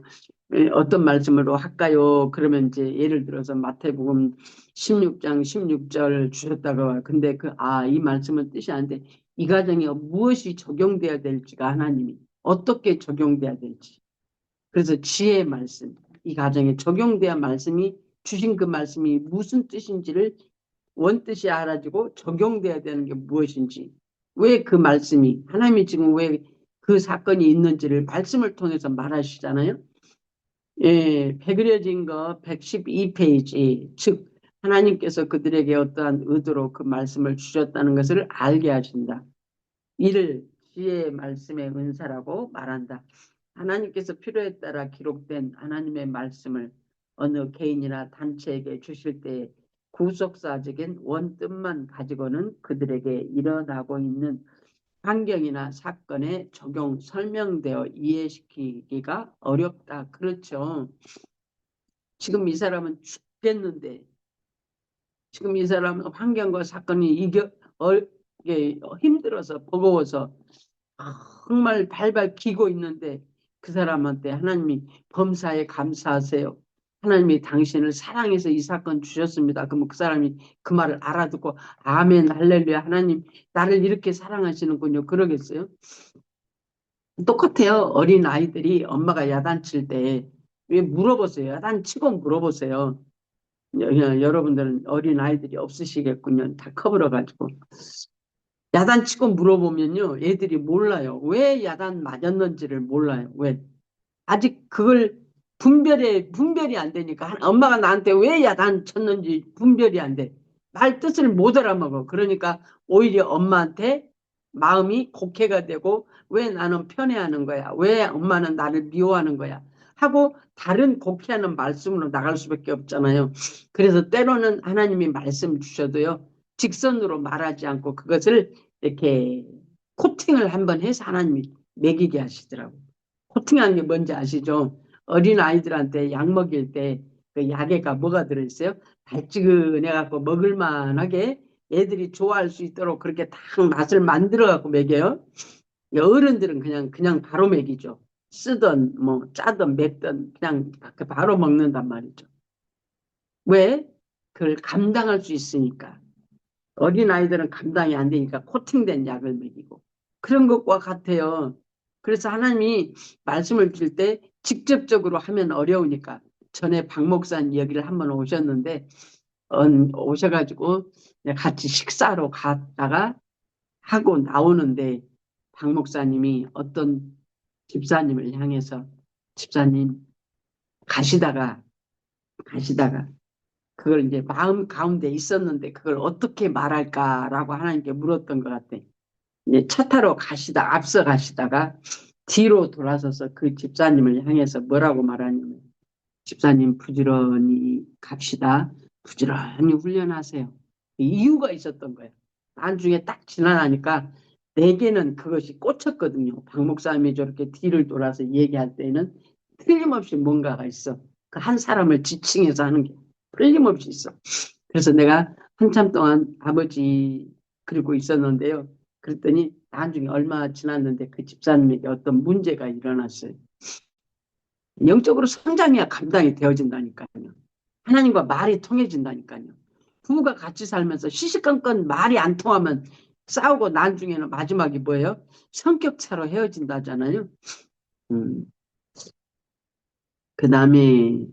S1: 어떤 말씀으로 할까요? 그러면 이제 예를 들어서 마태복음 16장 16절 주셨다고 근데 이 말씀은 뜻이 아닌데 이 가정에 무엇이 적용돼야 될지가 하나님이 어떻게 적용돼야 될지 그래서 지혜의 말씀 이 가정에 적용돼야 말씀이 주신 그 말씀이 무슨 뜻인지를 원뜻이 알아지고 적용돼야 되는 게 무엇인지 왜 그 말씀이 하나님이 지금 왜 그 사건이 있는지를 말씀을 통해서 말하시잖아요. 예, 배그려진 거 112페이지, 즉 하나님께서 그들에게 어떠한 의도로 그 말씀을 주셨다는 것을 알게 하신다. 이를 지혜의 말씀의 은사라고 말한다. 하나님께서 필요에 따라 기록된 하나님의 말씀을 어느 개인이나 단체에게 주실 때 구속사적인 원뜻만 가지고는 그들에게 일어나고 있는 환경이나 사건에 적용, 설명되어 이해시키기가 어렵다. 그렇죠. 지금 이 사람은 죽겠는데, 지금 이 사람은 환경과 사건이 힘들어서, 버거워서 정말 발발 기고 있는데 그 사람한테 하나님이 범사에 감사하세요. 하나님이 당신을 사랑해서 이 사건 주셨습니다. 그러면 그 사람이 그 말을 알아듣고 아멘 할렐루야 하나님 나를 이렇게 사랑하시는군요. 그러겠어요? 똑같아요. 어린 아이들이 엄마가 야단칠 때 왜 물어보세요. 야단치고 물어보세요. 여러분들은 어린 아이들이 없으시겠군요. 다 커버려가지고. 야단치고 물어보면요. 애들이 몰라요. 왜 야단 맞았는지를 몰라요. 왜? 아직 그걸 분별이 안 되니까 엄마가 나한테 왜 야단 쳤는지 분별이 안 돼. 말 뜻을 못 알아먹어. 그러니까 오히려 엄마한테 마음이 곡해가 되고 왜 나는 편애하는 거야? 왜 엄마는 나를 미워하는 거야? 하고 다른 곡해하는 말씀으로 나갈 수밖에 없잖아요. 그래서 때로는 하나님이 말씀 주셔도요. 직선으로 말하지 않고 그것을 이렇게 코팅을 한번 해서 하나님이 먹이게 하시더라고요. 코팅하는 게 뭔지 아시죠? 어린 아이들한테 약 먹일 때 그 약에가 뭐가 들어있어요? 달찌근해갖고 먹을만하게 애들이 좋아할 수 있도록 그렇게 딱 맛을 만들어갖고 먹여요. 어른들은 그냥 바로 먹이죠. 쓰든 뭐 짜든 맵든 그냥 바로 먹는단 말이죠. 왜? 그걸 감당할 수 있으니까. 어린 아이들은 감당이 안 되니까 코팅된 약을 먹이고 그런 것과 같아요. 그래서 하나님이 말씀을 주실 때 직접적으로 하면 어려우니까 전에 박 목사님 여기를 한번 오셨는데 오셔가지고 같이 식사로 갔다가 하고 나오는데 박 목사님이 어떤 집사님을 향해서 집사님 가시다가 그걸 이제 마음 가운데 있었는데 그걸 어떻게 말할까라고 하나님께 물었던 것 같아. 이제 차 타러 앞서 가시다가 뒤로 돌아서서 그 집사님을 향해서 뭐라고 말하냐면 집사님 부지런히 갑시다. 부지런히 훈련하세요. 이유가 있었던 거예요. 나중에 딱 지나가니까 내게는 그것이 꽂혔거든요. 박 목사님이 저렇게 뒤를 돌아서 얘기할 때는 틀림없이 뭔가가 있어. 그 한 사람을 지칭해서 하는 게 틀림없이 있어. 그래서 내가 한참 동안 아버지 그리고 있었는데요. 그랬더니 나중에 얼마 지났는데 그 집사님에게 어떤 문제가 일어났어요. 영적으로 성장해야 감당이 되어진다니까요. 하나님과 말이 통해진다니까요. 부부가 같이 살면서 시시건건 말이 안 통하면 싸우고 나중에는 마지막이 뭐예요? 성격 차로 헤어진다잖아요. 음, 그 다음에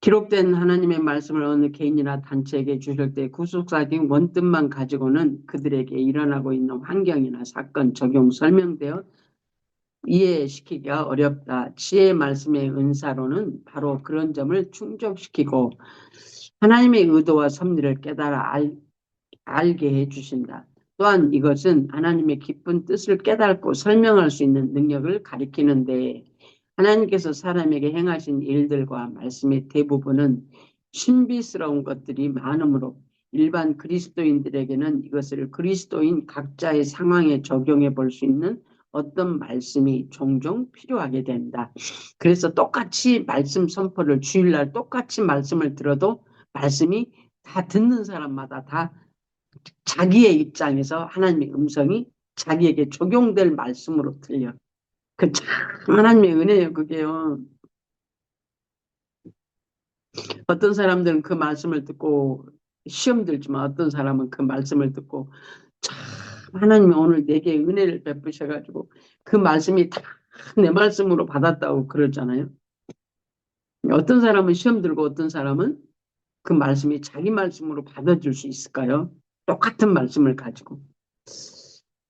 S1: 기록된 하나님의 말씀을 어느 개인이나 단체에게 주실 때 구속사적인 원뜻만 가지고는 그들에게 일어나고 있는 환경이나 사건 적용 설명되어 이해시키기가 어렵다. 지혜의 말씀의 은사로는 바로 그런 점을 충족시키고 하나님의 의도와 섭리를 깨달아 알게 해주신다. 또한 이것은 하나님의 깊은 뜻을 깨닫고 설명할 수 있는 능력을 가리키는데 하나님께서 사람에게 행하신 일들과 말씀의 대부분은 신비스러운 것들이 많으므로 일반 그리스도인들에게는 이것을 그리스도인 각자의 상황에 적용해 볼 수 있는 어떤 말씀이 종종 필요하게 된다. 그래서 똑같이 말씀 선포를 주일날 똑같이 말씀을 들어도 말씀이 다 듣는 사람마다 다 자기의 입장에서 하나님의 음성이 자기에게 적용될 말씀으로 들려. 그 참 하나님의 은혜예요, 그게요. 어떤 사람들은 그 말씀을 듣고 시험 들지만 어떤 사람은 그 말씀을 듣고 참 하나님이 오늘 내게 은혜를 베푸셔가지고 그 말씀이 다 내 말씀으로 받았다고 그러잖아요. 어떤 사람은 시험 들고 어떤 사람은 그 말씀이 자기 말씀으로 받아줄 수 있을까요? 똑같은 말씀을 가지고.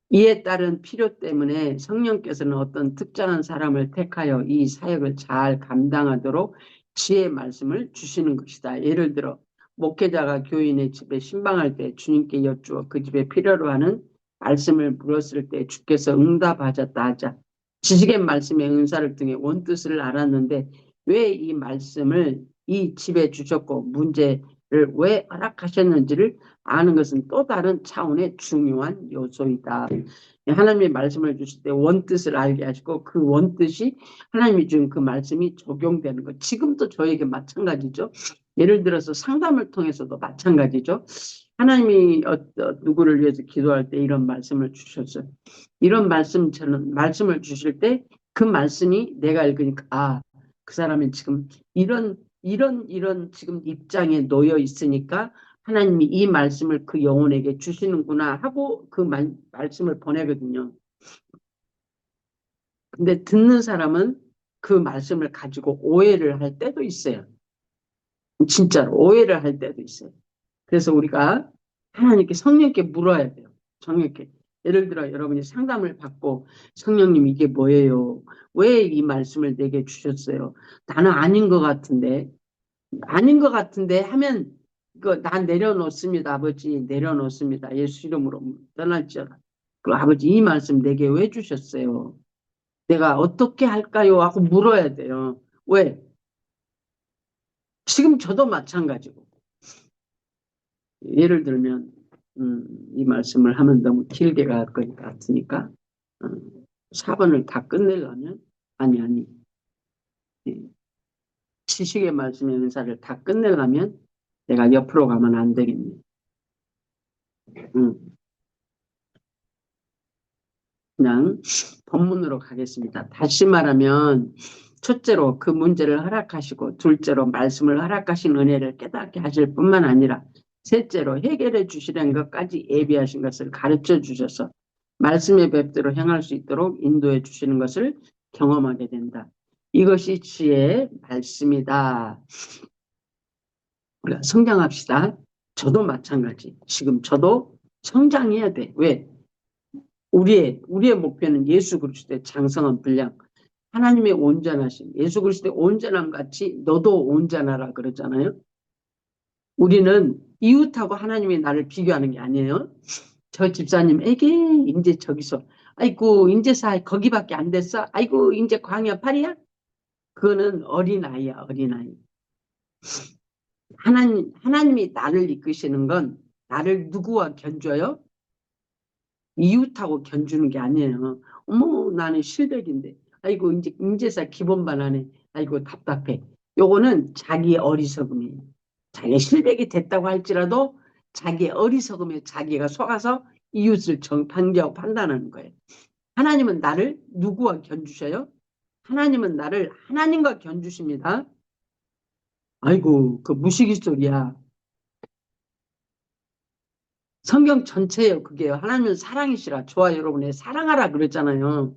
S1: 이에 따른 필요 때문에 성령께서는 어떤 특정한 사람을 택하여 이 사역을 잘 감당하도록 지혜의 말씀을 주시는 것이다. 예를 들어 목회자가 교인의 집에 신방할 때 주님께 여쭈어 그 집에 필요로 하는 말씀을 물었을 때 주께서 응답하셨다 하자. 지식의 말씀의 은사를 통해 원뜻을 알았는데 왜 이 말씀을 이 집에 주셨고 문제를 왜 허락하셨는지를 아는 것은 또 다른 차원의 중요한 요소이다. 하나님의 말씀을 주실 때 원뜻을 알게 하시고 그 원뜻이 하나님이 준 그 말씀이 적용되는 것. 지금도 저에게 마찬가지죠. 예를 들어서 상담을 통해서도 마찬가지죠. 하나님이 누구를 위해서 기도할 때 이런 말씀을 주셨어요. 이런 말씀을 주실 때 그 말씀이 내가 읽으니까 그 사람이 지금 이런 지금 입장에 놓여 있으니까 하나님이 이 말씀을 그 영혼에게 주시는구나 하고 그 말씀을 보내거든요. 근데 듣는 사람은 그 말씀을 가지고 오해를 할 때도 있어요. 진짜로 오해를 할 때도 있어요. 그래서 우리가 하나님께 성령께 물어야 돼요. 성령께. 예를 들어 여러분이 상담을 받고 성령님 이게 뭐예요? 왜 이 말씀을 내게 주셨어요? 나는 아닌 것 같은데 아닌 것 같은데 하면 난 내려놓습니다. 아버지 내려놓습니다. 예수 이름으로 떠날지어다. 그 아버지 이 말씀 내게 왜 주셨어요? 내가 어떻게 할까요? 하고 물어야 돼요. 왜? 지금 저도 마찬가지고. 예를 들면 이 말씀을 하면 너무 길게 갈 것 같으니까 4번을 다 끝내려면 아니 예. 지식의 말씀의 은사를 다 끝내려면 내가 옆으로 가면 안 되겠네. 그냥 본문으로 가겠습니다. 다시 말하면 첫째로 그 문제를 허락하시고 둘째로 말씀을 허락하신 은혜를 깨닫게 하실 뿐만 아니라 셋째로 해결해 주시려는 것까지 예비하신 것을 가르쳐 주셔서 말씀의 뵙대로 행할 수 있도록 인도해 주시는 것을 경험하게 된다. 이것이 지혜의 말씀이다. 우리가 성장합시다. 저도 마찬가지. 지금 저도 성장해야 돼. 왜? 우리의 목표는 예수 그리스도의 장성한 분량. 하나님의 온전하심. 예수 그리스도의 온전함 같이 너도 온전하라 그러잖아요. 우리는 이웃하고 하나님이 나를 비교하는 게 아니에요. 저 집사님에게 이제 저기서 아이고 이제 거기밖에 안 됐어. 아이고 이제 광야 8이야. 그거는 어린아이야, 어린아이. 하나님이 나를 이끄시는 건 나를 누구와 견줘요? 이웃하고 견주는 게 아니에요. 어머, 나는 실백인데. 아이고, 이제 인제사 기본반 하네. 아이고, 답답해. 요거는 자기의 어리석음이에요. 자기 실백이 됐다고 할지라도 자기의 어리석음에 자기가 속아서 이웃을 판단하는 거예요. 하나님은 나를 누구와 견주셔요? 하나님은 나를 하나님과 견주십니다. 아이고, 그 무식이 소리야. 성경 전체예요, 그게요. 하나님은 사랑이시라. 저와 여러분의 사랑하라 그랬잖아요.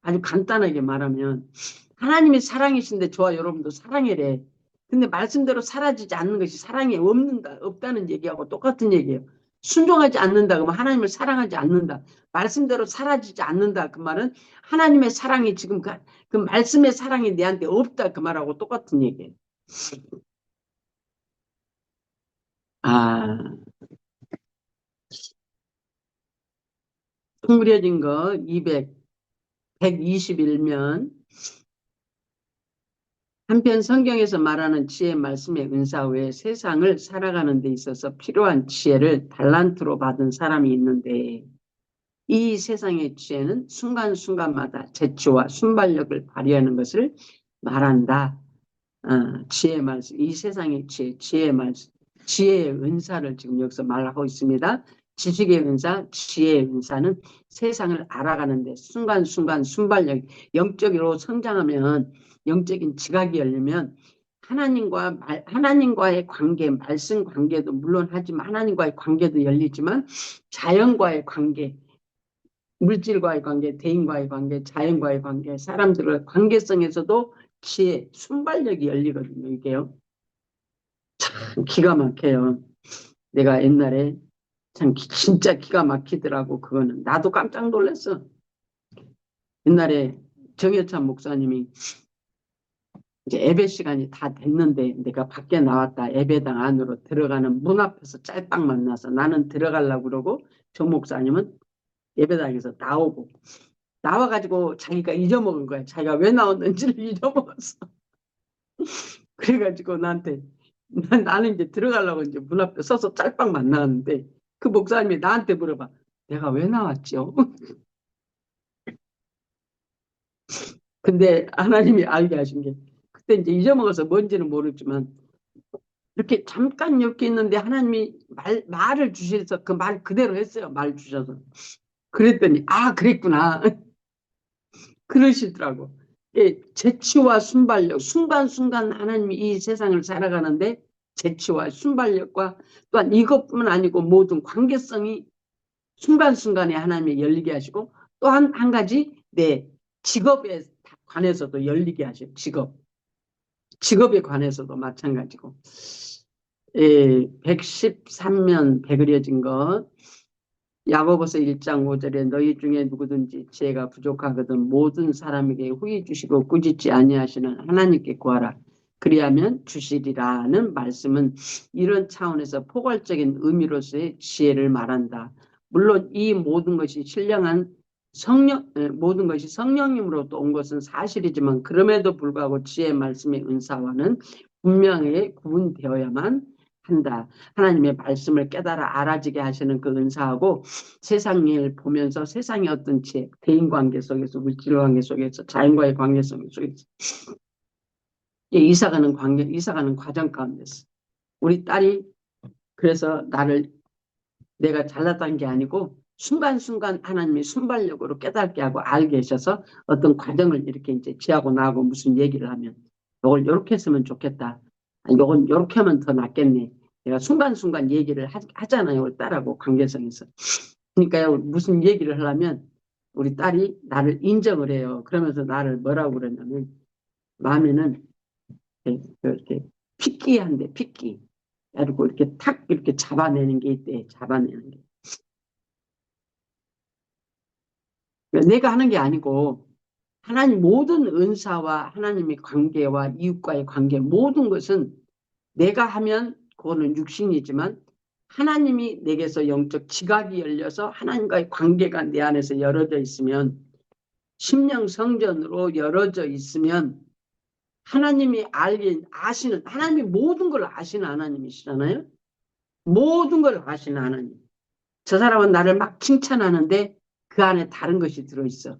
S1: 아주 간단하게 말하면. 하나님이 사랑이신데 저와 여러분도 사랑해래. 근데 말씀대로 사라지지 않는 것이 사랑이 없다는 얘기하고 똑같은 얘기예요. 순종하지 않는다. 그러면 하나님을 사랑하지 않는다. 말씀대로 사라지지 않는다. 그 말은 하나님의 사랑이 지금 그 말씀의 사랑이 내한테 없다. 그 말하고 똑같은 얘기예요. 아, 흐물려진 거 121면 한편 성경에서 말하는 지혜 말씀의 은사 외에 세상을 살아가는 데 있어서 필요한 지혜를 달란트로 받은 사람이 있는데 이 세상의 지혜는 순간순간마다 재치와 순발력을 발휘하는 것을 말한다. 지혜의 말씀, 이 세상의 지혜의 말씀, 지혜의 은사를 지금 여기서 말하고 있습니다. 지식의 은사, 지혜의 은사는 세상을 알아가는데 순간순간 순발력, 영적으로 성장하면 영적인 지각이 열리면 하나님과의 관계, 말씀 관계도 물론 하지만 하나님과의 관계도 열리지만 자연과의 관계, 물질과의 관계, 대인과의 관계, 자연과의 관계, 사람들의 관계성에서도 지혜, 순발력이 열리거든요. 이게요. 참 기가 막혀요. 내가 옛날에 참 진짜 기가 막히더라고. 그거는 나도 깜짝 놀랐어. 옛날에 정여찬 목사님이 이제 예배 시간이 다 됐는데 내가 밖에 나왔다 예배당 안으로 들어가는 문 앞에서 짤딱 만나서 나는 들어가려고 그러고 저 목사님은 예배당에서 나와가지고 자기가 잊어먹은 거야. 자기가 왜 나왔는지를 잊어먹었어. 그래가지고 나는 이제 들어가려고 이제 문 앞에 서서 짤딱 만나는데 그 목사님이 나한테 물어봐. 내가 왜 나왔죠? 근데 하나님이 알게 하신 게 그때 이제 잊어먹어서 뭔지는 모르지만 이렇게 잠깐 이렇게 있는데 하나님이 말을 주셔서 그 말 그대로 했어요. 말 주셔서. 그랬더니 아 그랬구나. 그러시더라고. 재치와 순발력, 순간순간 하나님이 이 세상을 살아가는데 재치와 순발력과 또한 이것뿐만 아니고 모든 관계성이 순간순간에 하나님이 열리게 하시고 또 한 가지 내 직업에 관해서도 열리게 하셔요. 직업에 관해서도 마찬가지고 113면 배그려진 것 야고보서 1장 5절에 너희 중에 누구든지 지혜가 부족하거든 모든 사람에게 후히 주시고 꾸짖지 아니하시는 하나님께 구하라. 그리하면 주시리라는 말씀은 이런 차원에서 포괄적인 의미로서의 지혜를 말한다. 물론 이 모든 것이 신령한 모든 것이 성령님으로부터 온 것은 사실이지만 그럼에도 불구하고 지혜 말씀의 은사와는 분명히 구분되어야만 한다. 하나님의 말씀을 깨달아 알아지게 하시는 그 은사하고 세상 일 보면서 세상의 어떤 대인관계 속에서 물질관계 속에서 자연과의 관계성 속에서 이사가는 과정 가운데서 우리 딸이 그래서 내가 잘났다는 게 아니고 순간순간 하나님이 순발력으로 깨닫게 하고 알게 하셔서 어떤 과정을 이렇게 이제 지하고 나하고 무슨 얘기를 하면 이걸 이렇게 했으면 좋겠다. 이건 이렇게 하면 더 낫겠네. 내가 순간순간 얘기를 하잖아요. 우리 딸하고 관계성에서. 그러니까요. 무슨 얘기를 하려면 우리 딸이 나를 인정을 해요. 그러면서 나를 뭐라고 그러냐면 마음에는 이렇게 핏기한데 핏기. 그리고 이렇게 탁 이렇게 잡아내는 게 있대. 잡아내는 게. 내가 하는 게 아니고 하나님 모든 은사와 하나님의 관계와 이웃과의 관계 모든 것은 내가 하면 그거는 육신이지만 하나님이 내게서 영적 지각이 열려서 하나님과의 관계가 내 안에서 열어져 있으면 심령 성전으로 열어져 있으면 하나님이 아시는 하나님이 모든 걸 아시는 하나님이시잖아요. 모든 걸 아시는 하나님. 저 사람은 나를 막 칭찬하는데 그 안에 다른 것이 들어있어.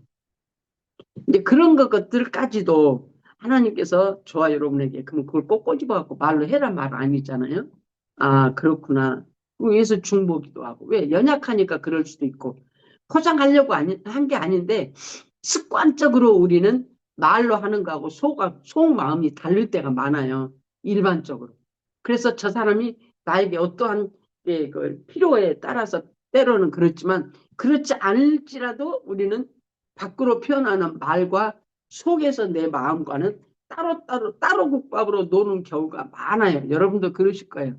S1: 이제 그런 것들까지도 하나님께서 저와 여러분에게 그럼 그걸 꼭 꼬집어갖고 말로 해라 말 아니잖아요. 아 그렇구나. 위해서 중보기도 하고 왜 연약하니까 그럴 수도 있고 포장하려고 한 게 아닌데 습관적으로 우리는 말로 하는 거하고 속마음이 다를 때가 많아요. 일반적으로. 그래서 저 사람이 나에게 어떠한 그 필요에 따라서 때로는 그렇지만 그렇지 않을지라도 우리는 밖으로 표현하는 말과 속에서 내 마음과는 따로 국밥으로 노는 경우가 많아요. 여러분도 그러실 거예요.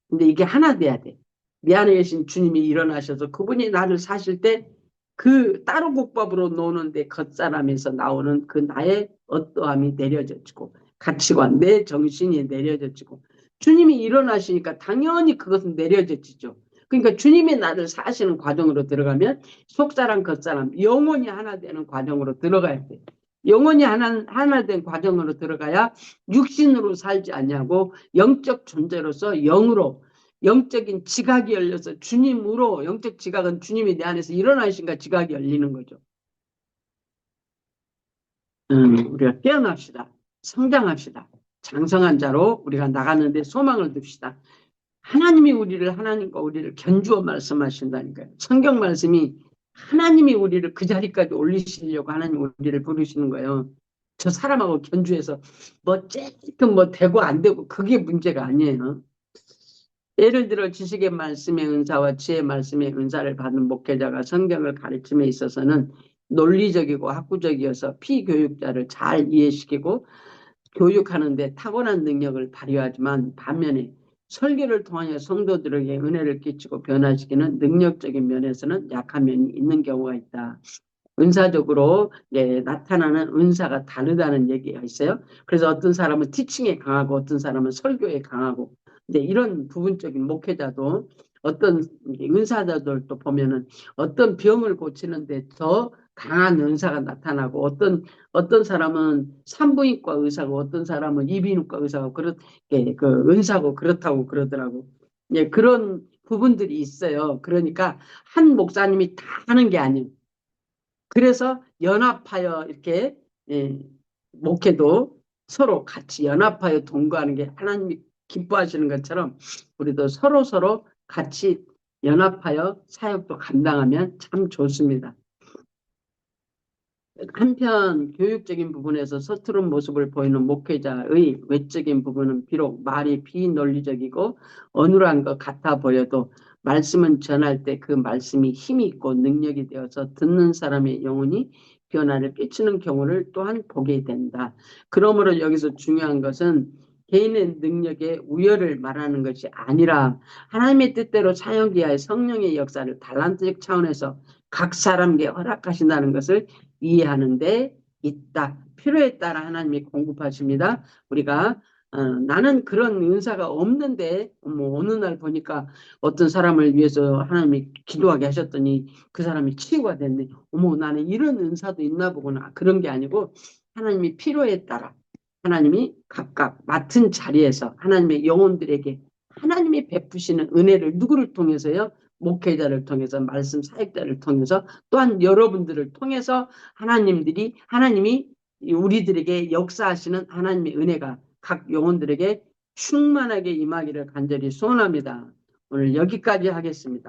S1: 근데 이게 하나 돼야 돼. 내 안에 계신 주님이 일어나셔서 그분이 나를 사실 때 그 따로 국밥으로 노는데 겉사람에서 나오는 그 나의 어떠함이 내려져지고 가치관, 내 정신이 내려져지고 주님이 일어나시니까 당연히 그것은 내려져지죠. 그러니까 주님이 나를 사시는 과정으로 들어가면 속사람, 겉사람, 영혼이 하나 되는 과정으로 들어가야 돼. 영혼이 하나 된 과정으로 들어가야 육신으로 살지 않냐고 영적 존재로서 영으로 영적인 지각이 열려서 주님으로 영적 지각은 주님이 내 안에서 일어나신가 지각이 열리는 거죠. 우리가 깨어납시다. 성장합시다. 장성한 자로 우리가 나가는데 소망을 둡시다. 하나님과 우리를 견주어 말씀하신다니까요. 성경 말씀이 하나님이 우리를 그 자리까지 올리시려고 하나님 우리를 부르시는 거예요. 저 사람하고 견주해서 조금 되고 안 되고 그게 문제가 아니에요. 예를 들어 지식의 말씀의 은사와 지혜의 말씀의 은사를 받은 목회자가 성경을 가르침에 있어서는 논리적이고 학구적이어서 피교육자를 잘 이해시키고 교육하는 데 탁월한 능력을 발휘하지만 반면에 설교를 통하여 성도들에게 은혜를 끼치고 변화시키는 능력적인 면에서는 약한 면이 있는 경우가 있다. 은사적으로 나타나는 은사가 다르다는 얘기가 있어요. 그래서 어떤 사람은 티칭에 강하고 어떤 사람은 설교에 강하고 이제 이런 부분적인 목회자도 어떤 은사자들도 보면은 어떤 병을 고치는데 더 강한 은사가 나타나고 어떤 사람은 산부인과 의사고 어떤 사람은 이비인후과 의사고 그렇게 그 은사고 그렇다고 그러더라고. 예, 그런 부분들이 있어요. 그러니까 한 목사님이 다 하는 게 아니에요. 그래서 연합하여 이렇게 목회도 서로 같이 연합하여 동거하는 게 하나님이 기뻐하시는 것처럼 우리도 서로 같이 연합하여 사역도 감당하면 참 좋습니다. 한편 교육적인 부분에서 서투른 모습을 보이는 목회자의 외적인 부분은 비록 말이 비논리적이고 어눌한 것 같아 보여도 말씀은 전할 때 그 말씀이 힘이 있고 능력이 되어서 듣는 사람의 영혼이 변화를 끼치는 경우를 또한 보게 된다. 그러므로 여기서 중요한 것은 개인의 능력의 우열을 말하는 것이 아니라 하나님의 뜻대로 사역이 하여 성령의 역사를 달란트적 차원에서 각 사람에게 허락하신다는 것을 이해하는 데 있다. 필요에 따라 하나님이 공급하십니다. 우리가 나는 그런 은사가 없는데 어느 날 보니까 어떤 사람을 위해서 하나님이 기도하게 하셨더니 그 사람이 치유가 됐네. 나는 이런 은사도 있나 보구나. 그런 게 아니고 하나님이 필요에 따라 하나님이 각각 맡은 자리에서 하나님의 영혼들에게 하나님이 베푸시는 은혜를 누구를 통해서요? 목회자를 통해서 말씀 사역자를 통해서 또한 여러분들을 통해서 하나님이 우리들에게 역사하시는 하나님의 은혜가 각 영혼들에게 충만하게 임하기를 간절히 소원합니다. 오늘 여기까지 하겠습니다.